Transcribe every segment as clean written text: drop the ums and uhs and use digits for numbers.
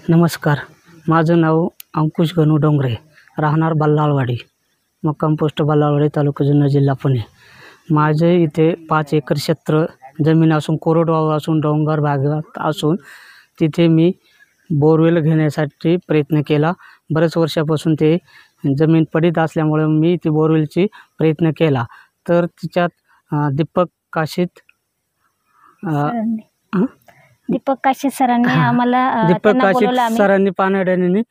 नमस्कार, माझं नाव अंकुश गणू डोंगरे, राहणार बल्लाळवाडी, मुक्काम पोस्ट बल्लाळवाडी, तालुका जुन्नर, जिल्हा पुणे। माझे इथे 5 एकर क्षेत्र जमीन असून, कोरडवाहू असून, डोंगर भागात असून तिथे मी बोरवेल घेण्यासाठी प्रयत्न केला। बरेच वर्षापासून ते जमीन पडीत असल्यामुळे मी ती बोरवेलची प्रयत्न केला। तर तिच्यात दीपक काशीत सरांनी आम्हाला दीपक काशीत सरांनी पानाड्यानी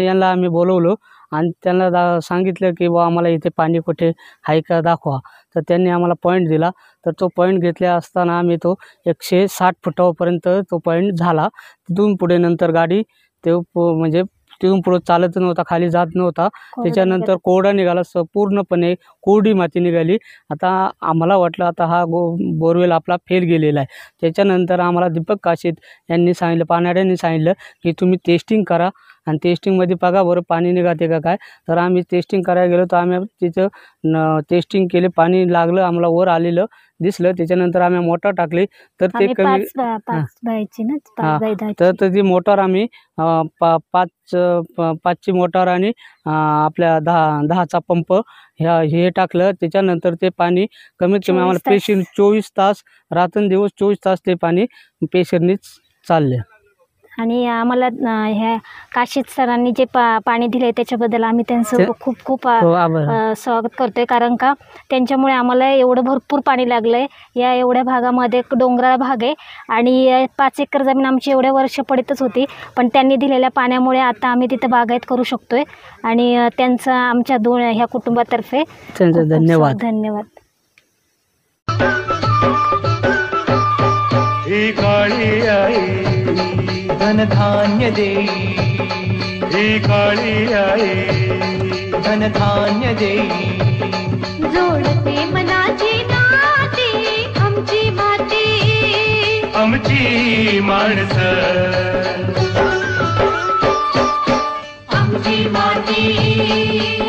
यांना आम्ही बोलवलं आणि त्यांना सांगितलं की बा आम्हाला इथे पाणी कुठे आहे का दाखवा। तर त्यांनी आम्हाला पॉईंट दिला। तर तो पॉईंट घेतल्या असताना आम्ही तो 160 फुटापर्यंत तो पॉईंट झाला। तिथून पुढे नंतर गाडी ते म्हणजे तिथून पुढे चालत नव्हता, खाली जात नव्हता। त्याच्यानंतर कोरडा निघाला, पूर्णपणे कोरडी माती निघाली। आता आम्हाला वाटलं आता हा बोरवेल आपला फेल गेलेला आहे। त्याच्यानंतर आम्हाला दीपक काशीत यांनी सांगितलं, पानाड्यांनी सांगितलं की तुम्ही टेस्टिंग करा आणि टेस्टिंगमध्ये बघा बरं पाणी निघते का काय। तर आम्ही टेस्टिंग करायला गेलो, तर आम्ही तिथं टेस्टिंग केले, पाणी लागलं, आम्हाला वर आलेलं दिसलं। त्याच्यानंतर आम्ही मोटर टाकली, तर ते कमी तर ती मोटर आम्ही 5ची मोटर आणि आपल्या 10चा पंप हे टाकलं। त्याच्यानंतर ते पाणी कमीत कमी आम्हाला प्रेशर 24 तास, रात्रंदिवस 24 तास ते पाणी प्रेशरनीच चालले। आणि आम्हाला ह्या काशीत सरांनी जे पाणी दिले त्याच्याबद्दल आम्ही त्यांचं खूप खूप स्वागत करतोय, कारण का त्यांच्यामुळे आम्हाला एवढं भरपूर पाणी लागलंय। या एवढ्या भागामध्ये डोंगराळ भाग आहे आणि 5 एकर जमीन आमची एवढ्या वर्ष पडीतच होती, पण त्यांनी दिलेल्या पाण्यामुळे आता आम्ही तिथे बागायत करू शकतोय। आणि त्यांचं आमच्या ह्या कुटुंबातर्फे धन्यवाद। धन्यवाद। धन धान्य देई, ही काळी आई धन धान्य देई, जोडते मनाची नाती आमची माती, आमची माणसं, आमची माती,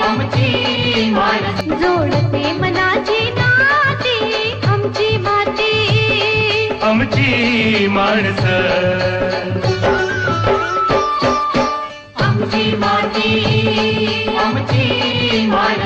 आमची माणसं, जोडते मनाची नाती आमची माती, आमची माणसं, आमची माती, आमची माणसं।